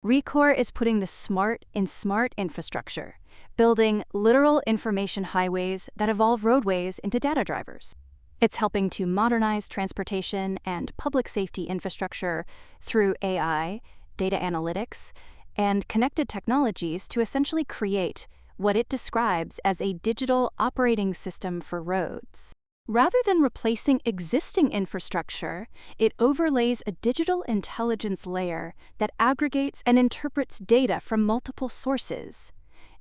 Rekor is putting the smart in smart infrastructure, building literal information highways that evolve roadways into data drivers. It's helping to modernize transportation and public safety infrastructure through AI, data analytics, and connected technologies to essentially create what it describes as a digital operating system for roads. Rather than replacing existing infrastructure, it overlays a digital intelligence layer that aggregates and interprets data from multiple sources,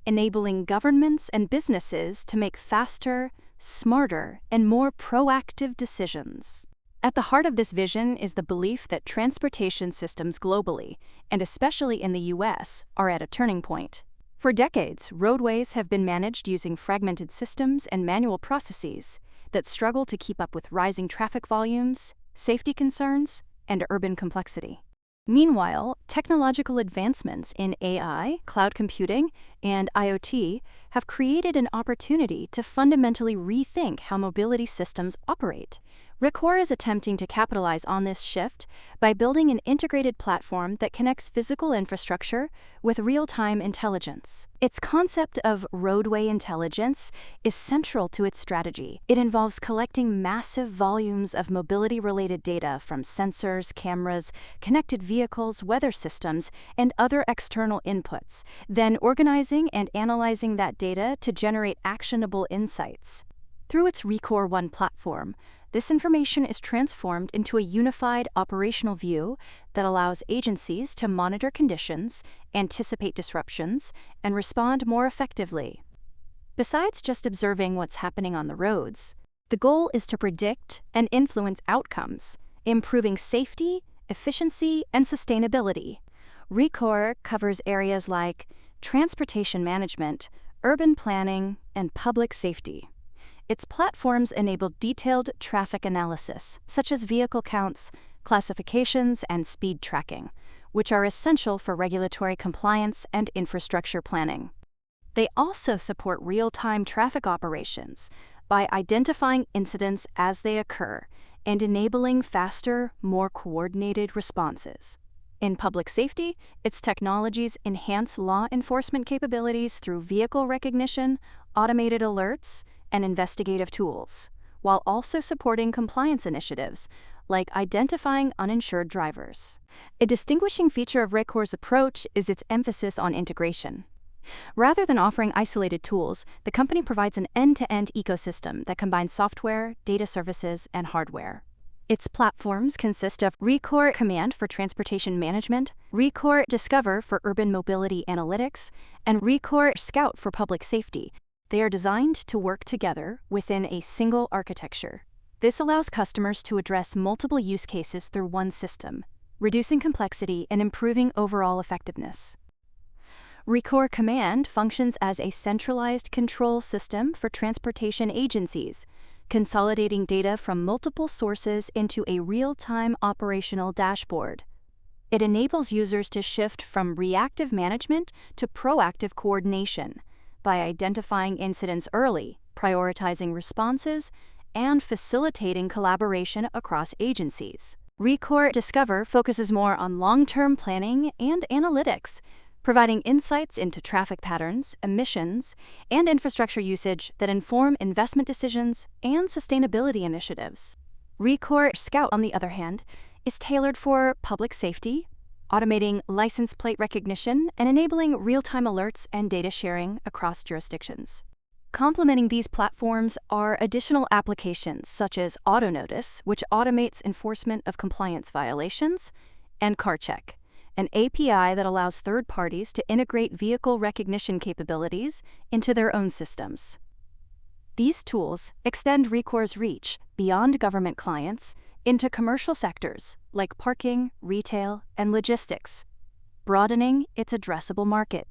enabling governments and businesses to make faster, smarter, and more proactive decisions. At the heart of this vision is the belief that transportation systems globally, and especially in the US, are at a turning point. For decades, roadways have been managed using fragmented systems and manual processes that struggle to keep up with rising traffic volumes, safety concerns, and urban complexity. Meanwhile, technological advancements in AI, cloud computing, and IoT have created an opportunity to fundamentally rethink how mobility systems operate. Rekor is attempting to capitalize on this shift by building an integrated platform that connects physical infrastructure with real-time intelligence. Its concept of roadway intelligence is central to its strategy. It involves collecting massive volumes of mobility-related data from sensors, cameras, connected vehicles, weather systems, and other external inputs, then organizing and analyzing that data to generate actionable insights. Through its Rekor One platform, this information is transformed into a unified operational view that allows agencies to monitor conditions, anticipate disruptions, and respond more effectively. Besides just observing what's happening on the roads, the goal is to predict and influence outcomes, improving safety, efficiency, and sustainability. Rekor covers areas like transportation management, urban planning, and public safety. Its platforms enable detailed traffic analysis, such as vehicle counts, classifications, and speed tracking, which are essential for regulatory compliance and infrastructure planning. They also support real-time traffic operations by identifying incidents as they occur and enabling faster, more coordinated responses. In public safety, its technologies enhance law enforcement capabilities through vehicle recognition, automated alerts, and investigative tools, while also supporting compliance initiatives like identifying uninsured drivers. A distinguishing feature of Rekor's approach is its emphasis on integration. Rather than offering isolated tools, the company provides an end-to-end ecosystem that combines software, data services, and hardware. Its platforms consist of Rekor Command for transportation management, Rekor Discover for urban mobility analytics, and Rekor Scout for public safety. They are designed to work together within a single architecture. This allows customers to address multiple use cases through one system, reducing complexity and improving overall effectiveness. Rekor Command functions as a centralized control system for transportation agencies, consolidating data from multiple sources into a real-time operational dashboard. It enables users to shift from reactive management to proactive coordination by identifying incidents early, prioritizing responses, and facilitating collaboration across agencies. Rekor Discover focuses more on long-term planning and analytics, providing insights into traffic patterns, emissions, and infrastructure usage that inform investment decisions and sustainability initiatives. Rekor Scout, on the other hand, is tailored for public safety, automating license plate recognition and enabling real-time alerts and data sharing across jurisdictions. Complementing these platforms are additional applications such as AutoNotice, which automates enforcement of compliance violations, and CarCheck, an API that allows third parties to integrate vehicle recognition capabilities into their own systems. These tools extend Rekor's reach beyond government clients into commercial sectors like parking, retail, and logistics, broadening its addressable market.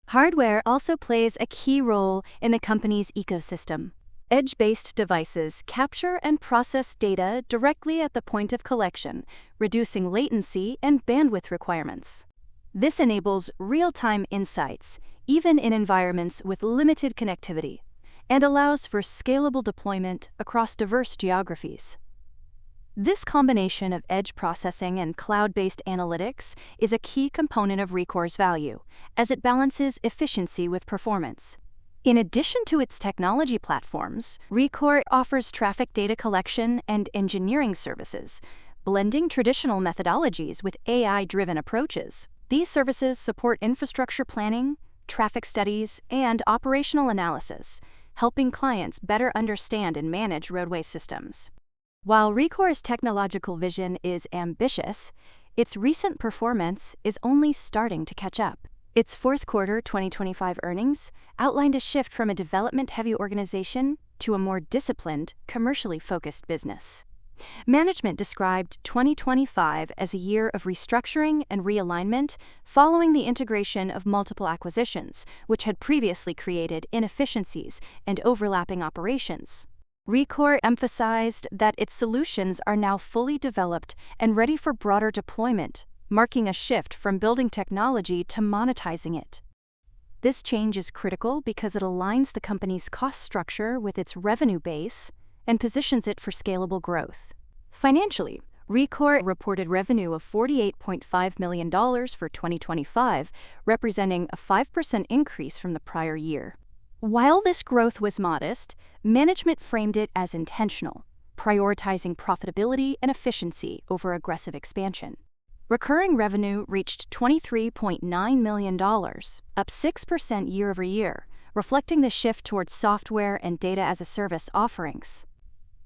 Hardware also plays a key role in the company's ecosystem. Edge-based devices capture and process data directly at the point of collection, reducing latency and bandwidth requirements. This enables real-time insights, even in environments with limited connectivity, and allows for scalable deployment across diverse geographies. This combination of edge processing and cloud-based analytics is a key component of Rekor's value, as it balances efficiency with performance. In addition to its technology platforms, Rekor offers traffic data collection and engineering services, blending traditional methodologies with AI-driven approaches. These services support infrastructure planning, traffic studies, and operational analysis, helping clients better understand and manage roadway systems. While Rekor's technological vision is ambitious, its recent performance is only starting to catch up. Its fourth quarter 2025 earnings outlined a shift from a development-heavy organization to a more disciplined, commercially focused business. Management described 2025 as a year of restructuring and realignment following the integration of multiple acquisitions, which had previously created inefficiencies and overlapping operations. Rekor emphasized that its solutions are now fully developed and ready for broader deployment, marking a shift from building technology to monetizing it. This change is critical because it aligns the company's cost structure with its revenue base and positions it for scalable growth. Financially, Rekor reported revenue of $48.5 million for 2025, representing a 5% increase from the prior year. While this growth was modest, management framed it as intentional, prioritizing profitability and efficiency over aggressive expansion. Recurring revenue reached $23.9 million, up 6% year-over-year, reflecting the shift towards software and data-as-a-service offerings.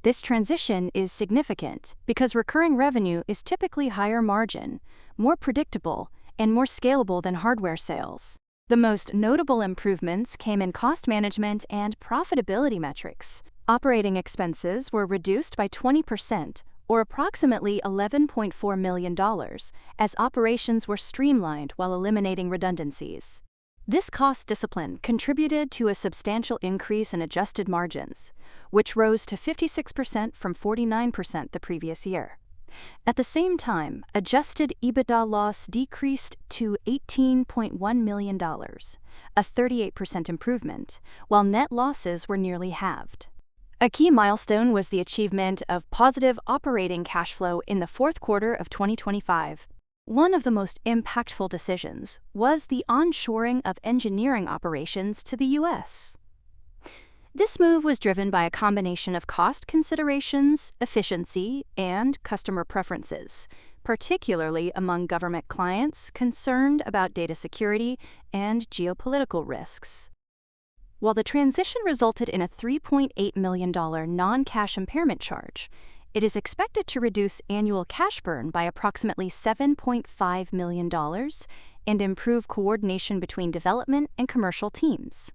This transition is significant because recurring revenue is typically higher margin, more predictable, and more scalable than hardware sales. The most notable improvements came in cost management and profitability metrics. Operating expenses were reduced by 20%, or approximately $11.4 million, as operations were streamlined while eliminating redundancies. This cost discipline contributed to a substantial increase in adjusted margins, which rose to 56% from 49% the previous year. At the same time, adjusted EBITDA loss decreased to $18.1 million, a 38% improvement, while net losses were nearly halved. A key milestone was the achievement of positive operating cash flow in the fourth quarter of 2025. One of the most impactful decisions was the onshoring of engineering operations to the U.S. This move was driven by a combination of cost considerations, efficiency, and customer preferences, particularly among government clients concerned about data security and geopolitical risks. While the transition resulted in a $3.8 million non-cash impairment charge, it is expected to reduce annual cash burn by approximately $7.5 million and improve coordination between development and commercial teams,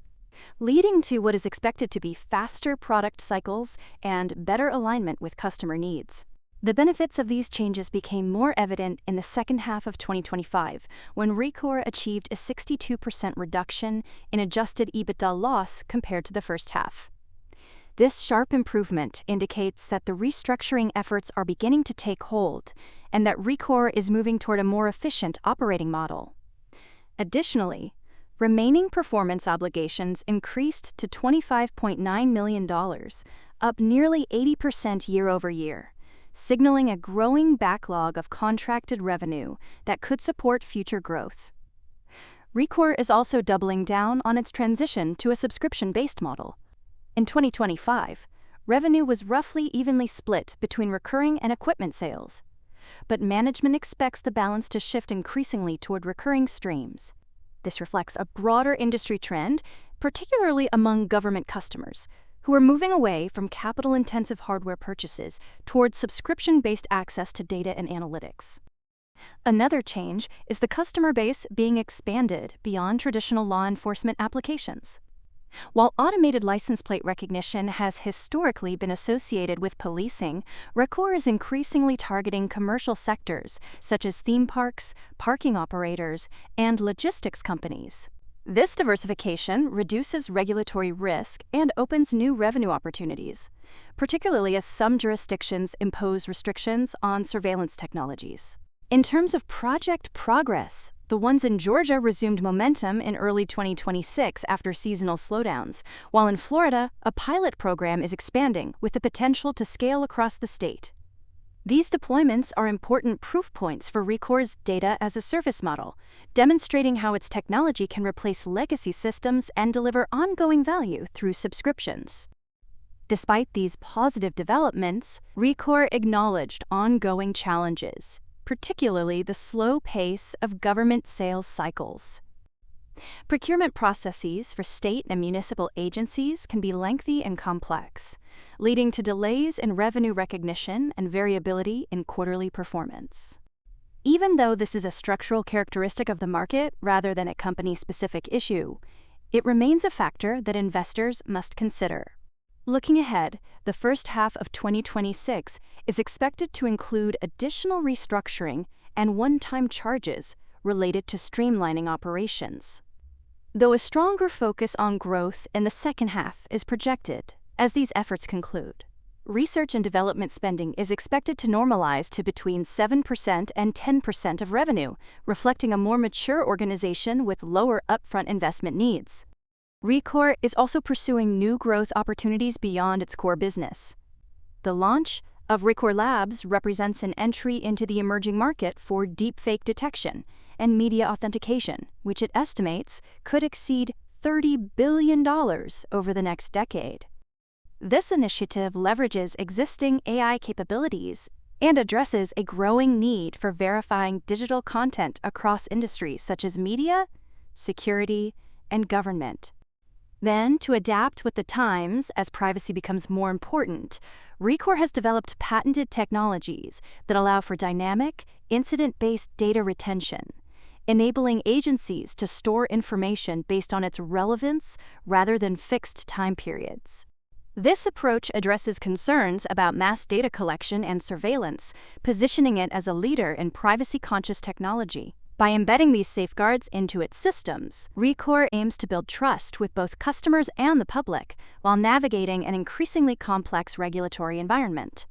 leading to what is expected to be faster product cycles and better alignment with customer needs. The benefits of these changes became more evident in the second half of 2025, when Rekor achieved a 62% reduction in adjusted EBITDA loss compared to the first half. This sharp improvement indicates that the restructuring efforts are beginning to take hold and that Rekor is moving toward a more efficient operating model. Additionally, remaining performance obligations increased to $25.9 million, up nearly 80% year-over-year, signaling a growing backlog of contracted revenue that could support future growth. Rekor is also doubling down on its transition to a subscription-based model. In 2025, revenue was roughly evenly split between recurring and equipment sales, but management expects the balance to shift increasingly toward recurring streams. This reflects a broader industry trend, particularly among government customers, who are moving away from capital-intensive hardware purchases towards subscription-based access to data and analytics. Another change is the customer base being expanded beyond traditional law enforcement applications. While automated license plate recognition has historically been associated with policing, Rekor is increasingly targeting commercial sectors such as theme parks, parking operators, and logistics companies. This diversification reduces regulatory risk and opens new revenue opportunities, particularly as some jurisdictions impose restrictions on surveillance technologies. In terms of project progress, the ones in Georgia resumed momentum in early 2026 after seasonal slowdowns, while in Florida, a pilot program is expanding with the potential to scale across the state. These deployments are important proof points for Rekor's data as a service model, demonstrating how its technology can replace legacy systems and deliver ongoing value through subscriptions. Despite these positive developments, Rekor acknowledged ongoing challenges, particularly the slow pace of government sales cycles. Procurement processes for state and municipal agencies can be lengthy and complex, leading to delays in revenue recognition and variability in quarterly performance. Even though this is a structural characteristic of the market rather than a company-specific issue, it remains a factor that investors must consider. Looking ahead, the first half of 2026 is expected to include additional restructuring and one-time charges related to streamlining operations. Though a stronger focus on growth in the second half is projected as these efforts conclude, research and development spending is expected to normalize to between 7% and 10% of revenue, reflecting a more mature organization with lower upfront investment needs. Rekor is also pursuing new growth opportunities beyond its core business. The launch of Rekor Labs represents an entry into the emerging market for deepfake detection and media authentication, which it estimates could exceed $30 billion over the next decade. This initiative leverages existing AI capabilities and addresses a growing need for verifying digital content across industries such as media, security, and government. Then, to adapt with the times as privacy becomes more important, Rekor has developed patented technologies that allow for dynamic, incident-based data retention, enabling agencies to store information based on its relevance rather than fixed time periods. This approach addresses concerns about mass data collection and surveillance, positioning it as a leader in privacy-conscious technology. By embedding these safeguards into its systems, Rekor aims to build trust with both customers and the public while navigating an increasingly complex regulatory environment.